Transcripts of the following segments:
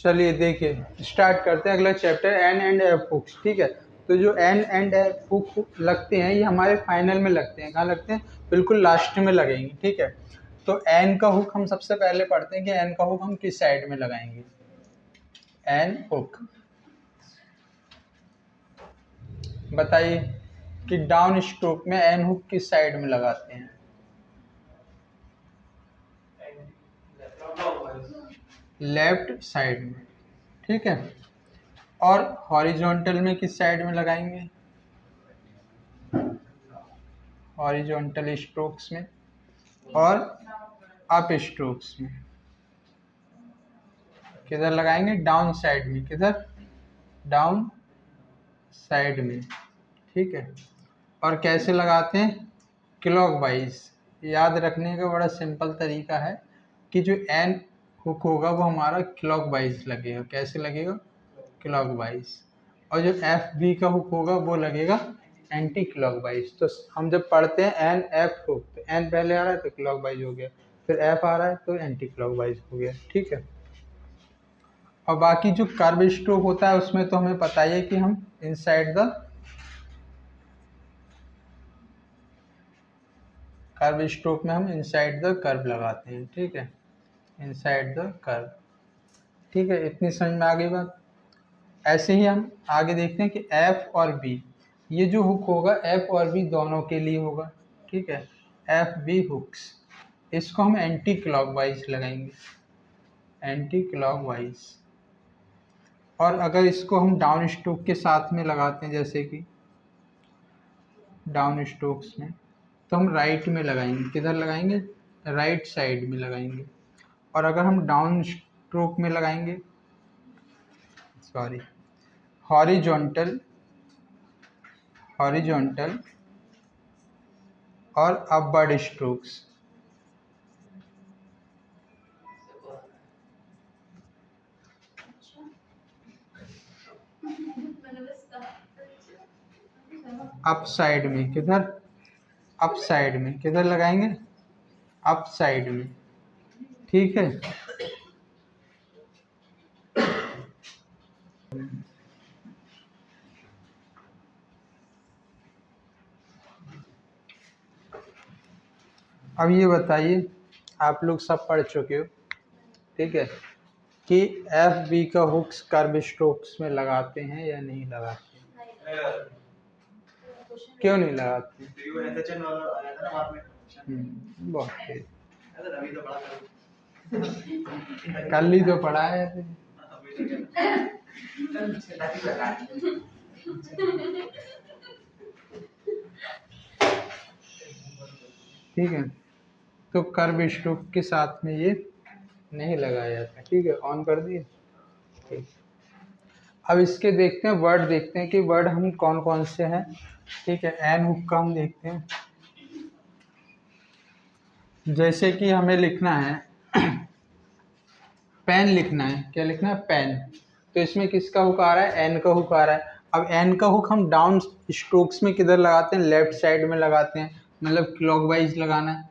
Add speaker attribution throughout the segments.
Speaker 1: चलिए देखिए स्टार्ट करते हैं अगला chapter, N and F hooks. ठीक है, तो जो एन एंड एफ हुक लगते हैं ये हमारे फाइनल में लगते हैं। कहाँ लगते हैं? बिल्कुल लास्ट में लगेंगे। ठीक है, तो एन का हुक हम सबसे पहले पढ़ते हैं कि एन का हुक हम किस साइड में लगाएंगे। एन हुक बताइए कि डाउन स्ट्रोक में एन हुक किस साइड में लगाते हैं? लेफ्ट साइड में। ठीक है, और हॉरिजॉन्टल में किस साइड में लगाएंगे? हॉरिजॉन्टल स्ट्रोक्स में। और अप स्ट्रोक्स में किधर लगाएंगे? डाउन साइड में। किधर? डाउन साइड में। ठीक है, और कैसे लगाते हैं? क्लॉकवाइज। याद रखने का बड़ा सिंपल तरीका है कि जो एन हुक होगा वो हमारा क्लॉकवाइज लगेगा। कैसे लगेगा? क्लॉकवाइज। और जो एफ बी का हुक होगा वो लगेगा एंटी क्लॉकवाइज। तो हम जब पढ़ते हैं एन एफ हुक, तो एन पहले आ रहा है तो क्लॉकवाइज हो गया, फिर एफ आ रहा है तो एंटी क्लॉकवाइज हो गया। ठीक है, और बाकी जो कर्व स्ट्रोक होता है उसमें तो हमें पता ही है कि हम इनसाइड द कर्व स्ट्रोक में हम इनसाइड द कर्व लगाते हैं। ठीक है, इनसाइड द कर्व। ठीक है, इतनी समझ में आ गई बात। ऐसे ही हम आगे देखते हैं कि एफ और बी, ये जो हुक होगा एफ और बी दोनों के लिए होगा। ठीक है, एफ बी हुक्स, इसको हम एंटी क्लॉकवाइज लगाएंगे, एंटी क्लॉकवाइज। और अगर इसको हम डाउन स्ट्रोक के साथ में लगाते हैं, जैसे कि डाउन स्ट्रोक्स में, तो हम राइट में लगाएंगे। किधर लगाएंगे? राइट साइड में लगाएंगे। और अगर हम डाउन स्ट्रोक में लगाएंगे, सॉरी, हॉरिजॉन्टल, हॉरिजॉन्टल और अपवर्ड स्ट्रोक्स, अप साइड में। किधर? अप साइड में। किधर लगाएंगे? अप साइड में। ठीक है, अब ये बताइए, आप लोग सब पढ़ चुके हो, ठीक है, कि एफ बी का हुक्स कर्व स्ट्रोक्स में लगाते हैं या नहीं लगाते हैं? क्यों नहीं लगाते? बहुत तेज। कल ही तो पढ़ा है। ठीक है, तो कर्व स्ट्रोक के साथ में ये नहीं लगाया जाता। ठीक है, ऑन कर दिए। ठीक, अब इसके देखते हैं वर्ड, देखते हैं कि वर्ड हम कौन कौन से हैं। ठीक है, एन हुक का हम देखते हैं। जैसे कि हमें लिखना है पेन लिखना है। क्या लिखना है? पेन। तो इसमें किसका हुक आ रहा है? एन का हुक आ रहा है। अब एन का हुक हम डाउन स्ट्रोक्स में किधर लगाते हैं? लेफ्ट साइड में लगाते हैं, मतलब क्लॉकवाइज लगाना है।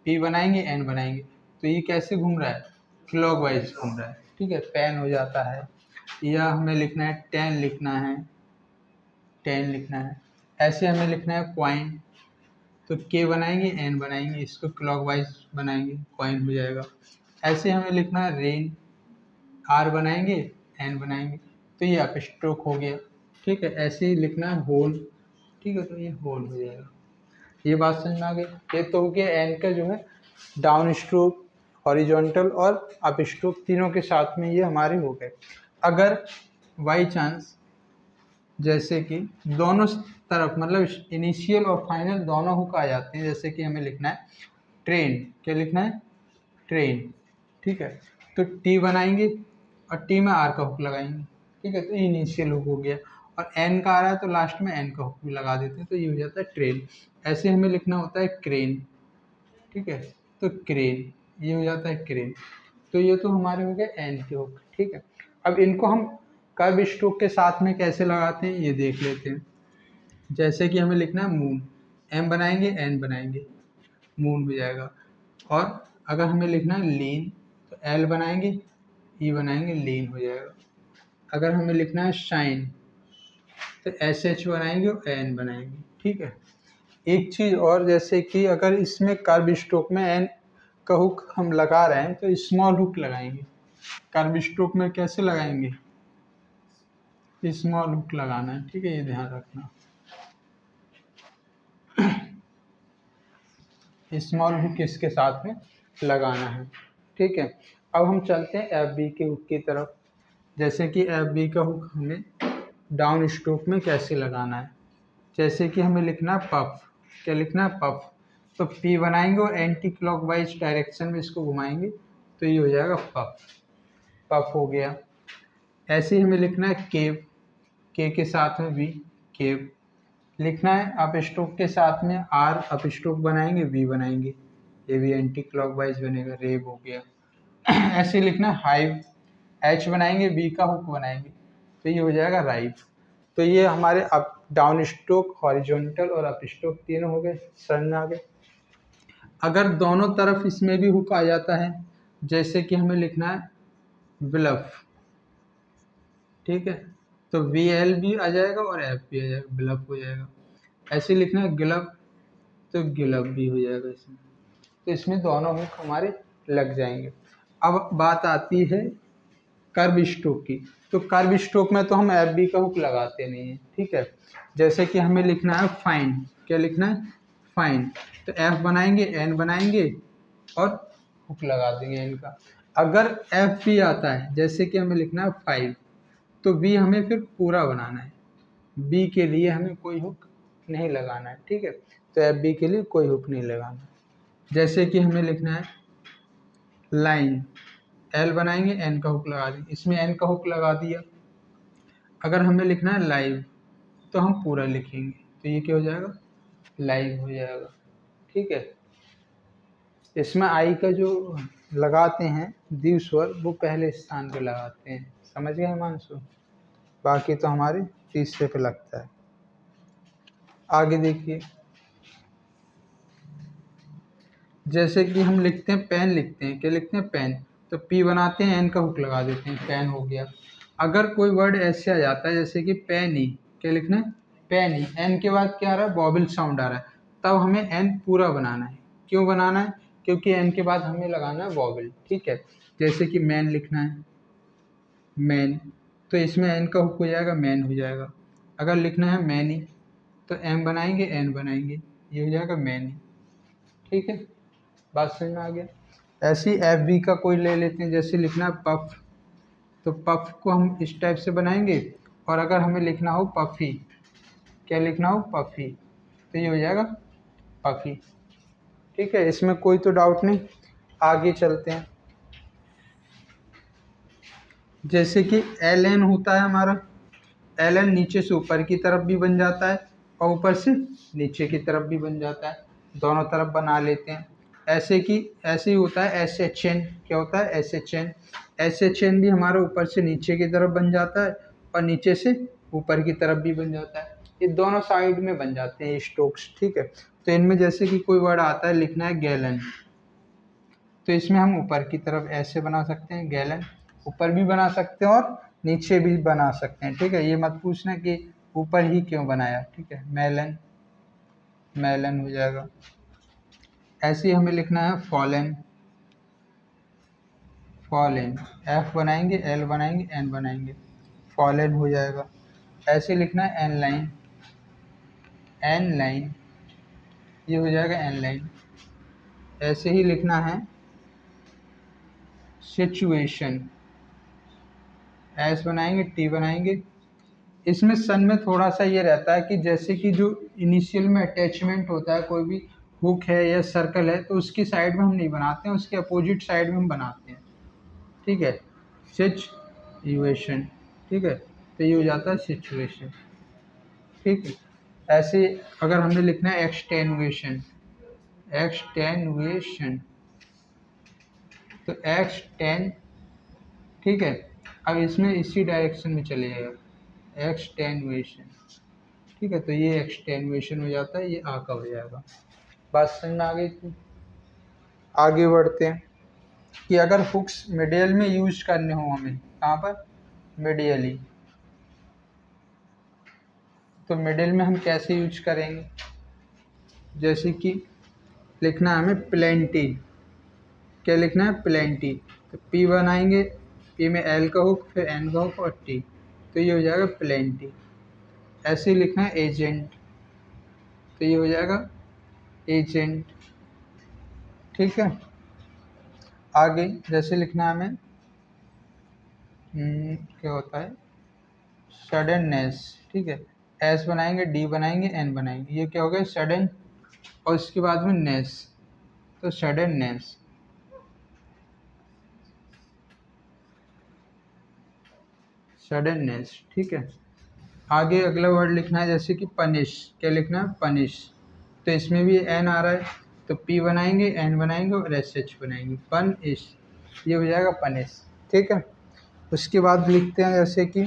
Speaker 1: पी बनाएंगे, एन बनाएंगे, तो ये कैसे घूम रहा है? क्लॉकवाइज घूम रहा है। ठीक है, पेन हो जाता है। या हमें लिखना है टेन, लिखना है टेन लिखना है। ऐसे हमें लिखना है क्वाइन, तो के बनाएंगे, एन बनाएंगे, इसको क्लॉकवाइज बनाएंगे, क्वाइन हो जाएगा। ऐसे हमें लिखना है रेन, आर बनाएंगे, एन बनाएंगे, तो ये अप स्ट्रोक हो गया। ठीक है, ऐसे ही लिखना है होल। ठीक है, तो ये होल हो जाएगा। ये बात समझ में आ गई। ये तो हो गया एन का जो है डाउन स्ट्रोक, हॉरिजॉन्टल और अप स्ट्रोक, तीनों के साथ में ये हमारे हो गए। अगर बाई चांस जैसे कि दोनों तरफ, मतलब इनिशियल और फाइनल दोनों हुक आ जाते हैं, जैसे कि हमें लिखना है ट्रेन। क्या लिखना है? ट्रेन। ठीक है, तो टी बनाएंगे और टी में आर का हुक लगाएंगे। ठीक है, तो इनिशियल हुक हो गया। और एन का आ रहा है तो लास्ट में एन का हुक भी लगा देते हैं, तो ये हो जाता है ट्रेन। ऐसे हमें लिखना होता है क्रेन। ठीक है, तो क्रेन, ये हो जाता है क्रेन। तो ये तो हमारे हो गए एन के हुक। ठीक है, अब इनको हम कर्व स्ट्रोक के साथ में कैसे लगाते हैं ये देख लेते हैं। जैसे कि हमें लिखना है मून, एम बनाएंगे, एन बनाएंगे, मून हो जाएगा। और अगर हमें लिखना है लीन, तो एल बनाएंगे, ई बनाएंगे लीन हो जाएगा। अगर हमें लिखना है शाइन तो एस एच बनाएंगे और एन बनाएंगे। ठीक है। एक चीज़ और, जैसे कि अगर इसमें कर्व स्ट्रोक में एन का हुक हम लगा रहे हैं तो स्मॉल हुक लगाएंगे। कर्व स्ट्रोक में कैसे लगाएंगे? स्मॉल हुक लगाना है। ठीक है, ये ध्यान रखना। स्मॉल हुक इसके साथ में लगाना है। ठीक है। अब हम चलते हैं एफ बी के हुक की तरफ। जैसे कि एफ बी का हुक हमें डाउन स्ट्रोक में कैसे लगाना है। जैसे कि हमें लिखना है पफ। क्या लिखना है? पफ। तो पी बनाएंगे और एंटी क्लॉकवाइज डायरेक्शन में इसको घुमाएंगे तो ये हो जाएगा पफ। पफ हो गया। ऐसे ही हमें लिखना है केव। के साथ में वी, केव लिखना है। अप स्ट्रोक के साथ में आर अप स्ट्रोक बनाएंगे, वी बनाएंगे, ये भी एंटी क्लॉकवाइज बनेगा, रेव हो गया। ऐसे लिखना है हाइव। एच बनाएंगे, वी का हुक बनाएंगे तो ये हो जाएगा राइव। तो ये हमारे अप डाउन स्ट्रोक, हॉरिजॉन्टल और अप स्ट्रोक तीनों हो गए, सरन आ गए। अगर दोनों तरफ इसमें भी हुक आ जाता है, जैसे कि हमें लिखना है ब्लफ। ठीक है, तो वी एल भी आ जाएगा और एफ भी आ जाएगा, ब्लफ हो जाएगा। ऐसे लिखना है ग्लव तो गिलव भी हो जाएगा इसमें। तो इसमें दोनों हुक हमारे लग जाएंगे। अब बात आती है कर्व स्ट्रोक की। तो कर्व स्ट्रोक में तो हम एफ बी का हुक लगाते नहीं हैं। ठीक है। जैसे कि हमें लिखना है फाइन। क्या लिखना है? फाइन। तो एफ बनाएंगे, एन बनाएंगे और हुक लगा देंगे इनका। अगर एफ बी आता है, जैसे कि हमें लिखना है 5, तो बी हमें फिर पूरा बनाना है। बी के लिए हमें कोई हुक नहीं लगाना है। ठीक है, तो एफ बी के लिए कोई हुक नहीं लगाना। जैसे कि हमें लिखना है लाइन। एल बनाएंगे, एन का हुक लगा देंगे, इसमें एन का हुक लगा दिया। अगर हमें लिखना है लाइव तो हम पूरा लिखेंगे तो ये क्या हो जाएगा? लाइव हो जाएगा। ठीक है। इसमें आई का जो लगाते हैं दीव स्वर, वो पहले स्थान पे लगाते हैं। समझ गए हिमांशु? बाकी तो हमारे तीसरे पे लगता है। आगे देखिए, जैसे कि हम लिखते हैं पेन, लिखते हैं क्या लिखते हैं? पेन। तो पी बनाते हैं, एन का हुक लगा देते हैं, पेन हो गया। अगर कोई वर्ड ऐसे आ जाता है जैसे कि पैनी, क्या लिखना है? पैनी। एन के बाद क्या आ रहा है? वॉवल साउंड आ रहा है, तब हमें एन पूरा बनाना है। क्यों बनाना है? क्योंकि एन के बाद हमें लगाना है वॉवल। ठीक है। जैसे कि मैन लिखना है, मैन, तो इसमें एन का हुक हो जाएगा, मैन हो जाएगा। अगर लिखना है मैनी तो एम बनाएंगे, एन बनाएंगे, ये हो जाएगा मैनी। ठीक है, बात समझ में आ गया? ऐसे ही एफ बी का कोई ले लेते हैं, जैसे लिखना है पफ, तो पफ को हम इस टाइप से बनाएंगे। और अगर हमें लिखना हो पफी, क्या लिखना हो? पफी, तो ये हो जाएगा पफी। ठीक है, इसमें कोई तो डाउट नहीं। आगे चलते हैं। जैसे कि एल एन होता है हमारा, एल एन नीचे से ऊपर की तरफ भी बन जाता है और ऊपर से नीचे की तरफ भी बन जाता है, दोनों तरफ बना लेते हैं। ऐसे ही होता है एस एच एन। क्या होता है? S H N. S H N भी हमारा ऊपर से नीचे की तरफ बन जाता है और नीचे से ऊपर की तरफ भी बन जाता है। ये दोनों साइड में बन जाते हैं स्ट्रोक्स। ठीक है, तो इनमें जैसे कि कोई वर्ड आता है, लिखना है गैलन, तो इसमें हम ऊपर की तरफ ऐसे बना सकते हैं, गैलन, ऊपर भी बना सकते हैं और नीचे भी बना सकते हैं। ठीक है, ये मत पूछना कि ऊपर ही क्यों बनाया। ठीक है, मेलन, मेलन हो जाएगा। ऐसे ही हमें लिखना है फॉलन, फॉलन, एफ बनाएंगे, एल बनाएंगे, एन बनाएंगे, फॉलन हो जाएगा। ऐसे लिखना है एन लाइन, एन लाइन, ये हो जाएगा एन लाइन। ऐसे ही लिखना है सिचुएशन, एस बनाएंगे, टी बनाएंगे। इसमें सन में थोड़ा सा ये रहता है कि जैसे कि जो इनिशियल में अटैचमेंट होता है, कोई भी हुक है या सर्कल है, तो उसकी साइड में हम नहीं बनाते हैं, उसके अपोजिट साइड में हम बनाते हैं। ठीक है, सिचुएशन। ठीक है, तो ये हो जाता है सिचुएशन। ठीक है, ऐसे अगर हमने लिखना है एक्सटेनुएशन, एक्सटेनुएशन, तो एक्सटेन। ठीक है, अब इसमें इसी डायरेक्शन में चले जाएगा, एक्सटेनुएशन। ठीक है, तो ये एक्सटेनुएशन हो जाता है, ये आ का हो जाएगा। बात समझ में आ गई थी? आगे बढ़ते हैं। कि अगर हुक्स मिडियल में यूज करने हो हमें, कहाँ पर, मिडियली, तो मिडिल में हम कैसे यूज करेंगे, जैसे कि लिखना है हमें प्लेंटी, क्या लिखना है, प्लेंटी, तो पी बनाएंगे, पी में एल का हुक, फिर एन का हुक और टी, तो ये हो जाएगा प्लेंटी। ऐसे ही लिखना है एजेंट, तो ये हो जाएगा एजेंट, ठीक है। आगे जैसे लिखना है हमें क्या होता है, सडननेस, ठीक है, एस बनाएंगे, डी बनाएंगे, एन बनाएंगे, ये क्या हो गया, सडन, और इसके बाद में नेस, तो सडननेस, सडननेस, ठीक है। आगे अगला वर्ड लिखना है जैसे कि पनिश, क्या लिखना है, पनिश, तो इसमें भी एन आ रहा है, तो पी बनाएंगे, एन बनाएंगे और एस एच बनाएंगे, पनिश, ये हो जाएगा पनिश, ठीक है। उसके बाद लिखते हैं जैसे कि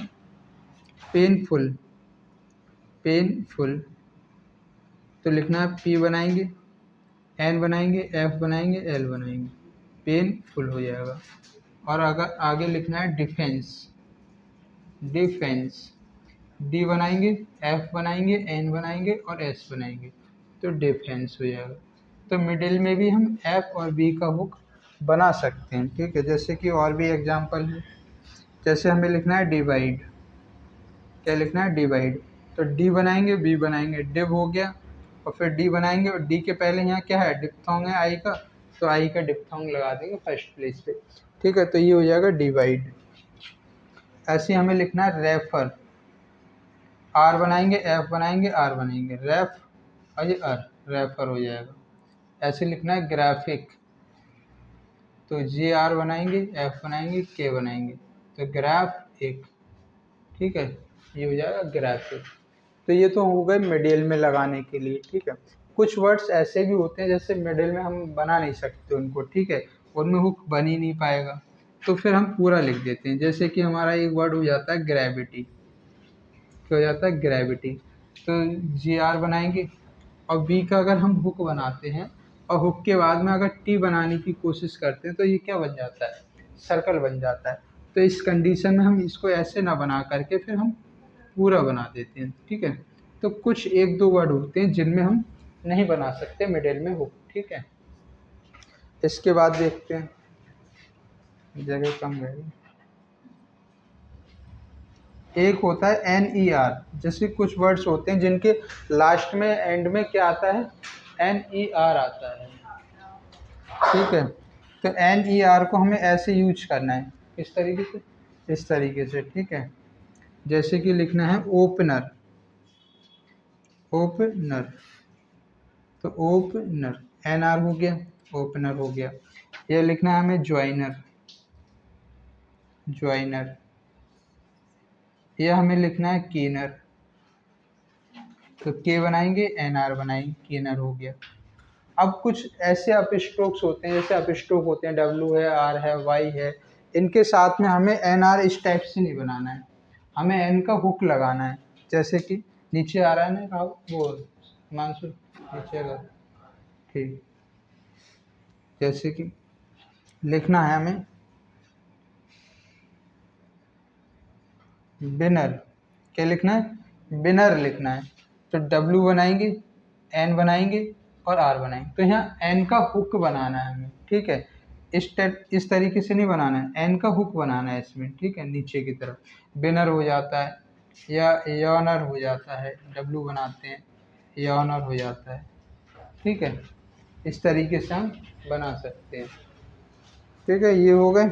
Speaker 1: पेनफुल, पेनफुल, तो लिखना है पी बनाएंगे, एन बनाएंगे, एफ बनाएंगे, एल बनाएंगे, पेनफुल हो जाएगा। और अगर आगे लिखना है डिफेंस, डिफेंस, डी बनाएंगे, एफ बनाएंगे, एन बनाएंगे और एस बनाएंगे, तो डिफेंस हो जाएगा। तो मिडिल में भी हम एफ और बी का हुक बना सकते हैं, ठीक है। जैसे कि और भी एग्जांपल है, जैसे हमें लिखना है डिवाइड, क्या लिखना है, डिवाइड, तो डी बनाएंगे, बी बनाएंगे, डिव हो गया, और फिर डी बनाएंगे, और डी के पहले यहाँ क्या है, डिप्थोंग है आई का, तो आई का डिप्थोंग लगा देंगे फर्स्ट प्लेस पे, ठीक है, तो ये हो जाएगा डिवाइड। ऐसे हमें लिखना है रेफर, आर बनाएंगे, एफ बनाएंगे, आर बनाएंगे, रेफ और ये आर, रेफर हो जाएगा। ऐसे लिखना है ग्राफिक, तो जे आर बनाएंगे, एफ बनाएंगे, के बनाएंगे, तो ग्राफ एक, ठीक है, ये हो जाएगा ग्राफिक। तो ये तो हो गए मिडिल में लगाने के लिए, ठीक है। कुछ वर्ड्स ऐसे भी होते हैं जैसे मिडिल में हम बना नहीं सकते उनको, ठीक है, उनमें हुक बन ही नहीं पाएगा, तो फिर हम पूरा लिख देते हैं। जैसे कि हमारा एक वर्ड हो जाता है ग्रेविटी, क्या हो जाता है, ग्रेविटी, तो जी आर बनाएंगे, और बी का अगर हम हुक बनाते हैं और हुक के बाद में अगर टी बनाने की कोशिश करते हैं तो ये क्या बन जाता है, सर्कल बन जाता है। तो इस कंडीशन में हम इसको ऐसे ना बना करके फिर हम पूरा बना देते हैं, ठीक है। तो कुछ एक दो वर्ड होते हैं जिनमें हम नहीं बना सकते मिडिल में हुक, ठीक है। इसके बाद देखते हैं, जगह कम है, एक होता है एन ई आर, जैसे कुछ वर्ड्स होते हैं जिनके लास्ट में एंड में क्या आता है, एन ई आर आता है, ठीक है। तो एन ई आर को हमें ऐसे यूज करना है, किस तरीके से, इस तरीके से, ठीक है। जैसे कि लिखना है ओपनर, ओपनर, तो ओपनर, एन आर हो गया, ओपनर हो गया। ये लिखना है हमें ज्वाइनर, ज्वाइनर, यह हमें लिखना है कीनर, तो के बनाएंगे, एन आर बनाएंगे, कीनर हो गया। अब कुछ ऐसे अप स्ट्रोक्स होते हैं, जैसे अप स्ट्रोक होते हैं, डब्ल्यू है, आर है, वाई है, इनके साथ में हमें एन आर इस टाइप से नहीं बनाना है, हमें एन का हुक लगाना है। जैसे कि नीचे आ रहा है ना वो मानसून, नीचे का, ठीक, जैसे कि लिखना है हमें बिनर, क्या लिखना है, बिनर लिखना है, तो डब्ल्यू बनाएंगे, एन बनाएंगे और आर बनाएंगे, तो यहाँ एन का हुक बनाना है हमें, ठीक है। इस तरीके से नहीं बनाना है, एन का हुक बनाना है इसमें, ठीक है, नीचे की तरफ बिनर हो जाता है, या यॉनर हो जाता है, डब्ल्यू बनाते हैं, यॉनर हो जाता है, ठीक है। इस तरीके से हम बना सकते हैं, ठीक है। ये हो गए